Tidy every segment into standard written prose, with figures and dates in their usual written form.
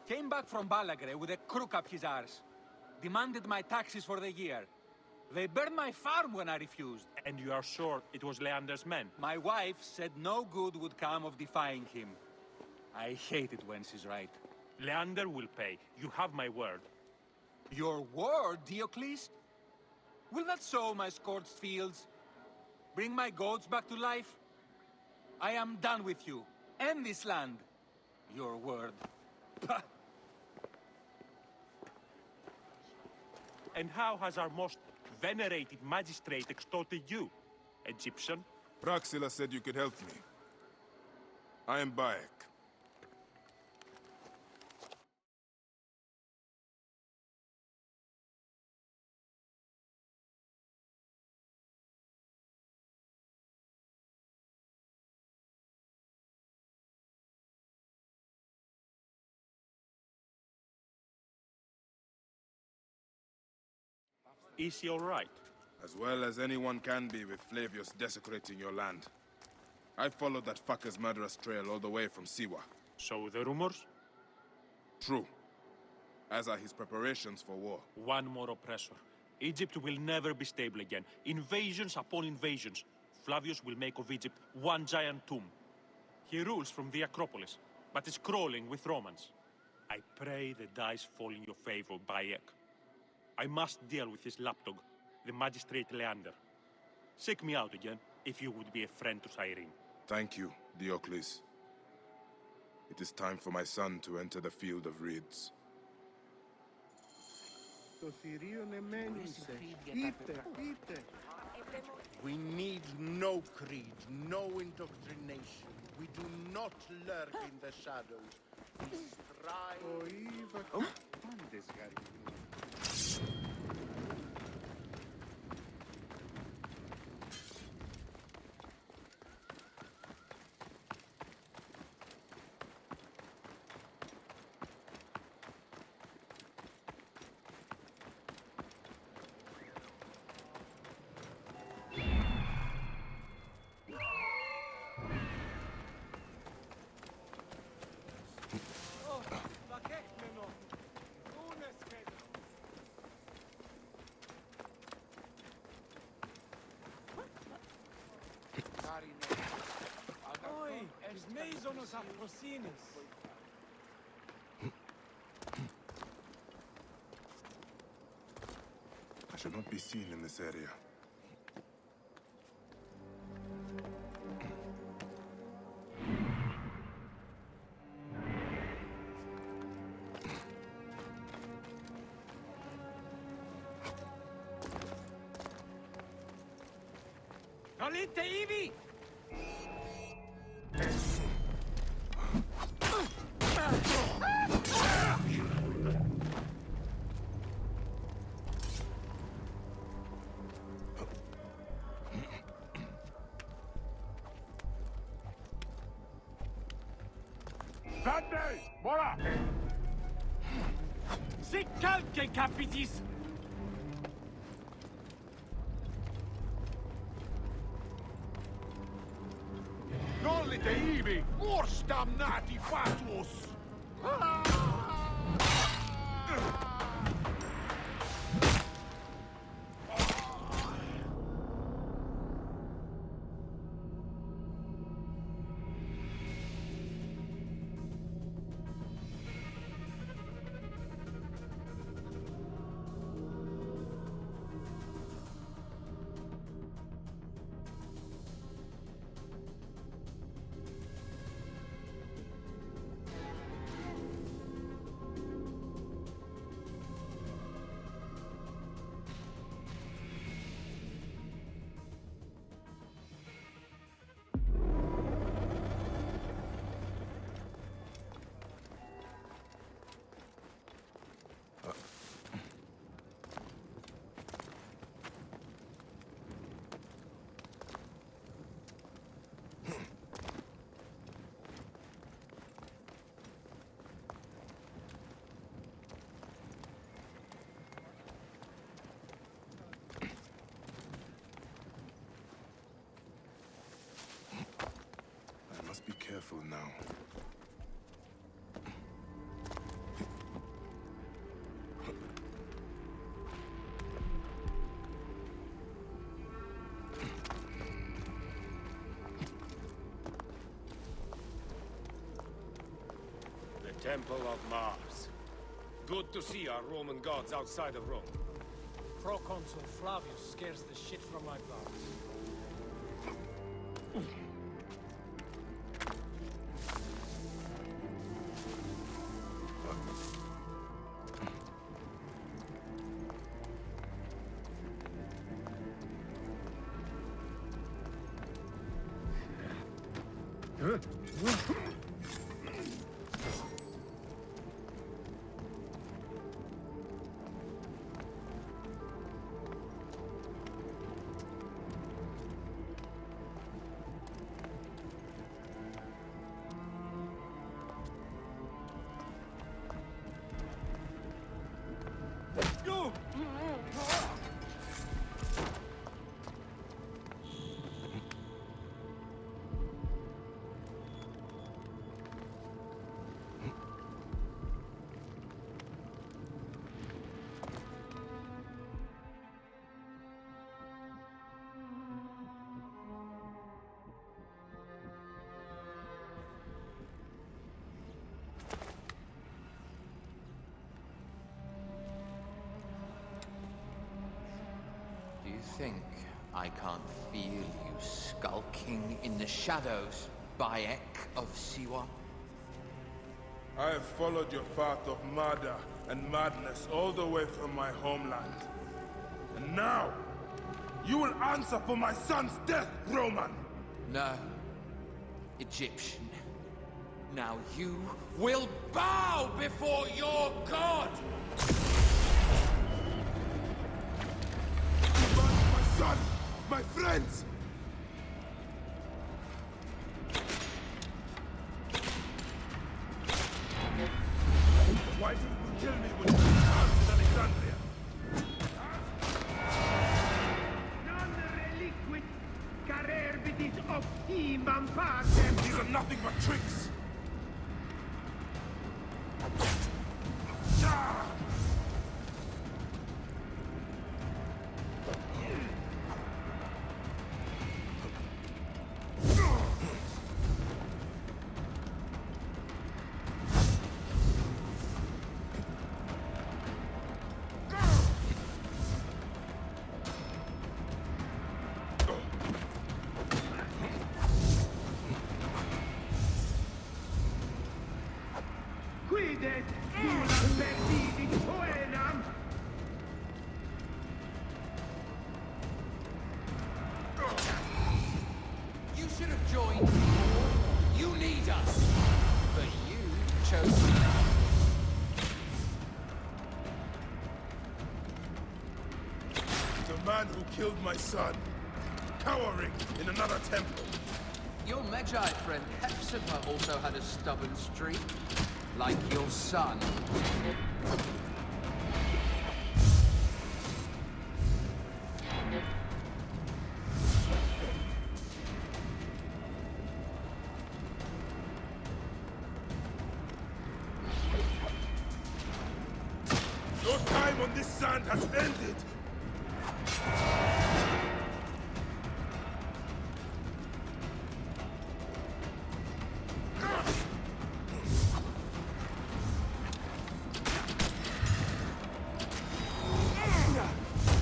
Came back from Balagre with a crook up his arse. Demanded my taxes for the year. They burned my farm when I refused. And you are sure it was Leander's men? My wife said no good would come of defying him. I hate it when she's right. Leander will pay. You have my word. Your word, Diocles? Will that sow my scorched fields? Bring my goats back to life? I am done with you. And this land. Your word. Pah! And how has our most venerated magistrate extorted you, Egyptian? Praxila said you could help me. I am Bayek. Is he all right? As well as anyone can be with Flavius desecrating your land. I followed that fucker's murderous trail all the way from Siwa. So the rumors? True. As are his preparations for war. One more oppressor. Egypt will never be stable again. Invasions upon invasions. Flavius will make of Egypt one giant tomb. He rules from the Acropolis, but is crawling with Romans. I pray the dice fall in your favor, Bayek. I must deal with his lapdog, the magistrate Leander. Seek me out again, if you would be a friend to Cyrene. Thank you, Diocles. It is time for my son to enter the field of reeds. We need no creed, no indoctrination. We do not lurk in the shadows. We strive... I should not be seen in this area. Kalite Ivi! Si calque, capitis! Nollite ivi! Mors damnati fatuus! careful now. The Temple of Mars. Good to see our Roman gods outside of Rome. Proconsul Flavius scares the shit from my guards. Do you think I can't feel you skulking in the shadows, Bayek of Siwa? I have followed your path of murder and madness all the way from my homeland. And now, you will answer for my son's death, Roman! No. Egyptian. Now you will bow before your god! My son! My friends! Why did you kill me with the arms in Alexandria? Non reliquit carerbitis optimam pacem. These are nothing but tricks! Ah! Quid est nulla perdidit poenam? You should have joined. You need us. But you chose The man who killed my son, cowering in another temple. Your Medjay friend Hepzibah also had a stubborn streak. Like your son. Your time on this sand has ended!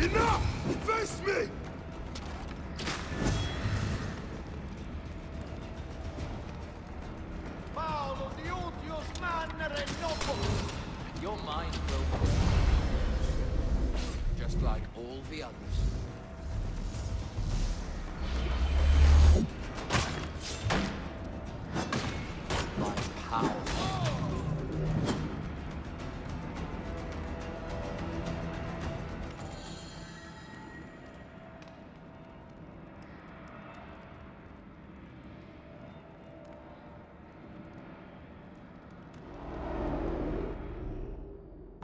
Enough! Face me! Paolo Diutius Mannere Nopo! Your mind will be just like all the others. My power.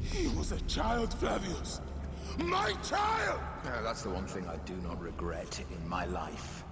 He was a child, Flavius! My child! That's the one thing I do not regret in my life.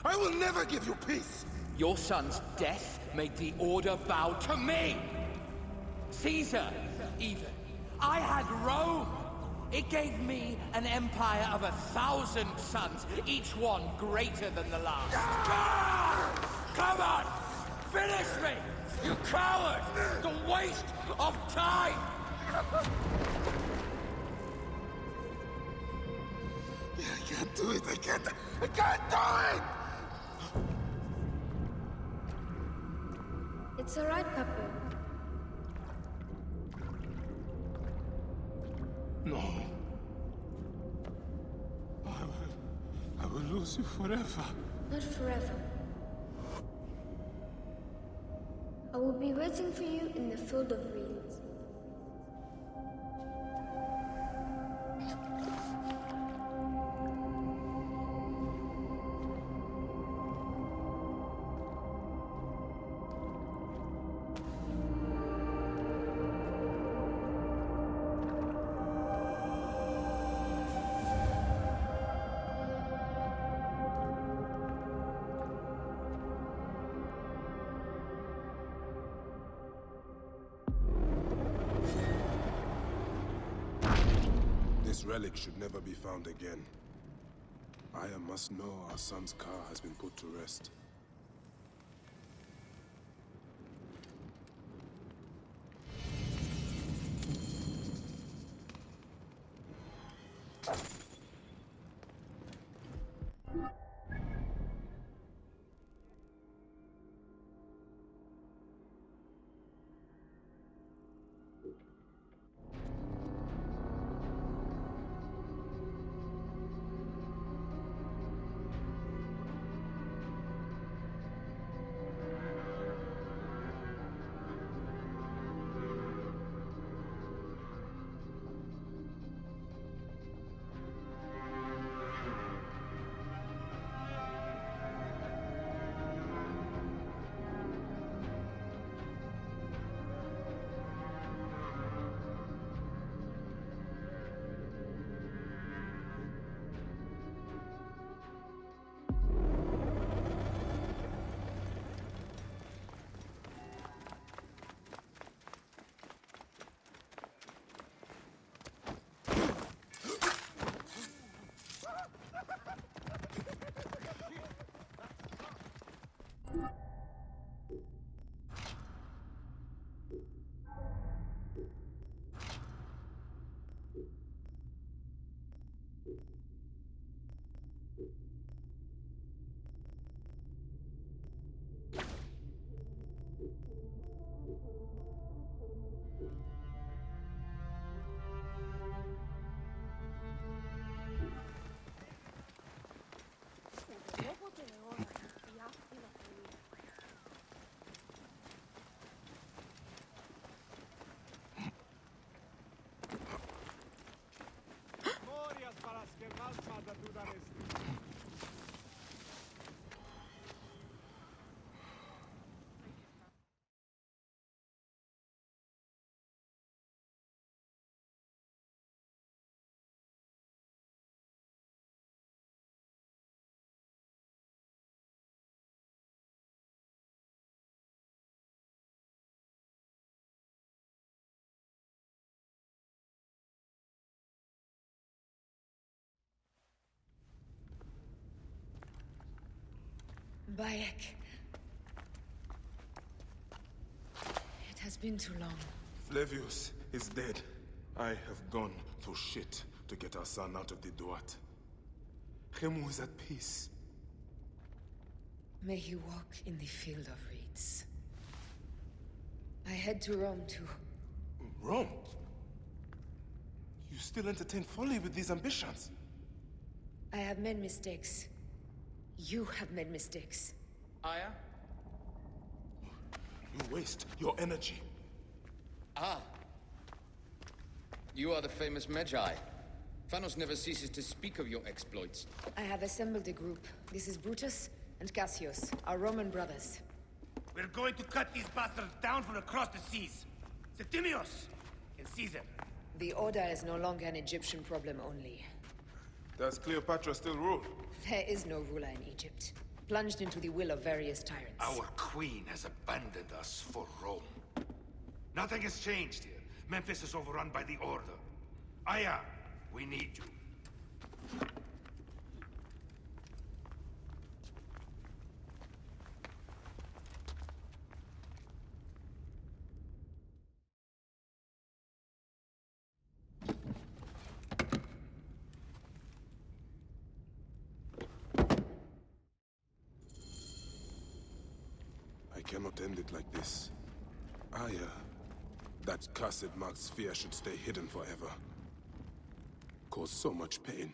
I will never give you peace! Your son's death made the Order bow to me! Caesar, even. I had Rome! It gave me an empire of 1,000 sons, each one greater than the last. Come on! Finish me! You coward! The waste of time! I can't do it, I can't do it! It's alright, Papa. No. I will lose you forever. Not forever. I will be waiting for you in the field of reeds. This relic should never be found again. Aya must know our son's car has been put to rest. Bayek. It has been too long. Flavius is dead. I have gone through shit to get our son out of the Duat. Khemu is at peace. May he walk in the field of reeds. I head to Rome too. Rome? You still entertain folly with these ambitions? I have made mistakes. You have made mistakes. Aya? You waste your energy. Ah. You are the famous Medjay. Thanos never ceases to speak of your exploits. I have assembled a group. This is Brutus and Cassius, our Roman brothers. We're going to cut these bastards down from across the seas. Septimius and Caesar. The Order is no longer an Egyptian problem only. Does Cleopatra still rule? There is no ruler in Egypt. plunged into the will of various tyrants. Our queen has abandoned us for Rome. Nothing has changed here. Memphis is overrun by the Order. Aya, we need you. I cannot end it like this. That cursed marked sphere should stay hidden forever. Cause so much pain.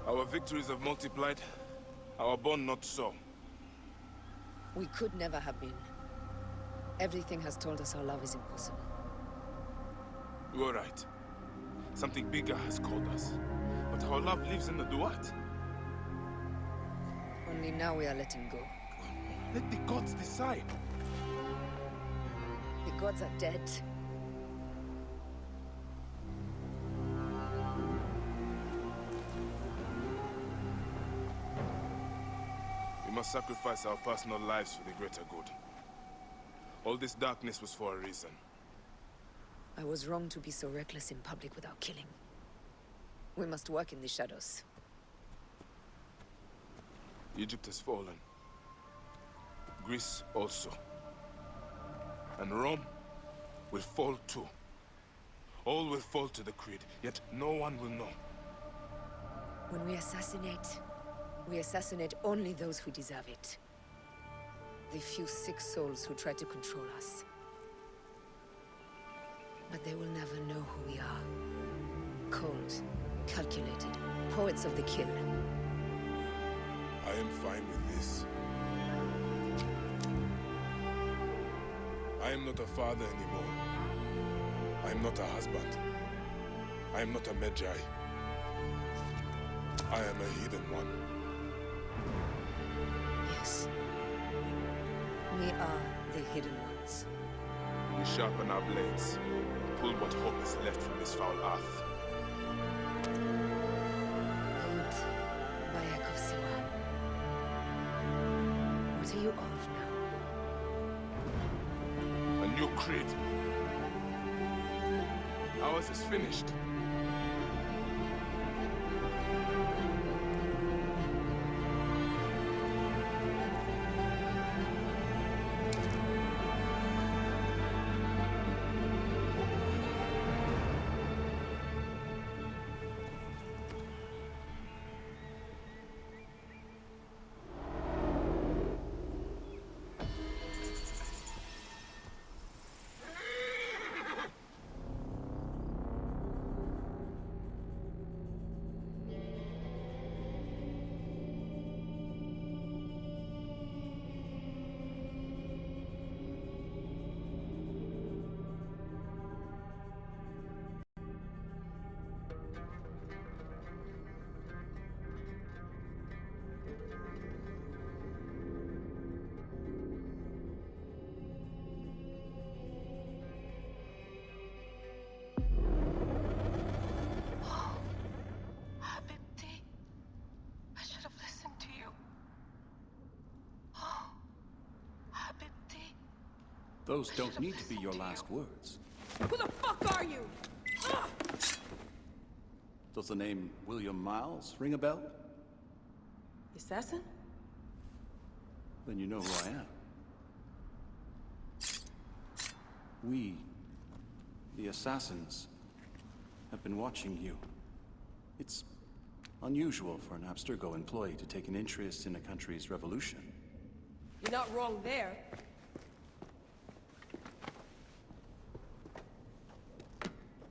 Our victories have multiplied, our bond not so. We could never have been. Everything has told us our love is impossible. You are right. Something bigger has called us. But our love lives in the duat. Only now we are letting go. Let the gods decide. The gods are dead. We must sacrifice our personal lives for the greater good. All this darkness was for a reason. I was wrong to be so reckless in public without killing. We must work in the shadows. Egypt has fallen. Greece also. And Rome will fall too. All will fall to the creed, yet no one will know. When we assassinate only those who deserve it. The few sick souls who try to control us. But they will never know who we are. Cold, calculated, poets of the kill. I am fine with this. I am not a father anymore. I am not a husband. I am not a Medjay. I am a hidden one. Yes. We are the hidden ones. We sharpen our blades, pull what hope is left from this foul earth. Old Bayek of Siwa. What are you of now? A new creed. Ours is finished. Those don't need to be your last words. Who the fuck are you? Ugh! Does the name William Miles ring a bell? The assassin? Then you know who I am. We, the assassins, have been watching you. It's unusual for an Abstergo employee to take an interest in a country's revolution. You're not wrong there.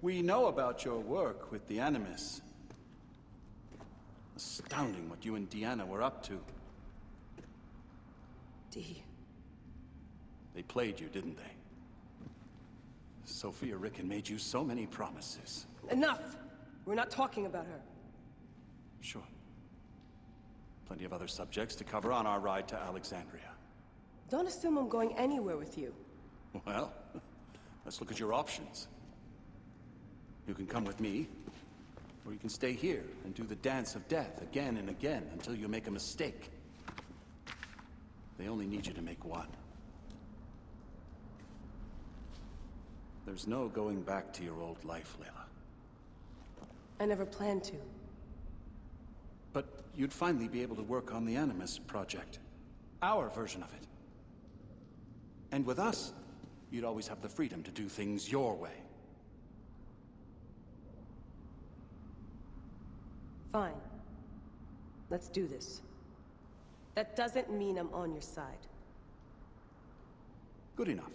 We know about your work with the Animus. Astounding what you and Deanna were up to. D. They played you, didn't they? Sophia Ricken made you so many promises. Enough! We're not talking about her. Sure. Plenty of other subjects to cover on our ride to Alexandria. Don't assume I'm going anywhere with you. Well, let's look at your options. You can come with me, or you can stay here and do the dance of death again and again until you make a mistake. They only need you to make one. There's no going back to your old life, Layla. I never planned to. But you'd finally be able to work on the Animus project. Our version of it. And with us, you'd always have the freedom to do things your way. Fine. Let's do this. That doesn't mean I'm on your side. Good enough.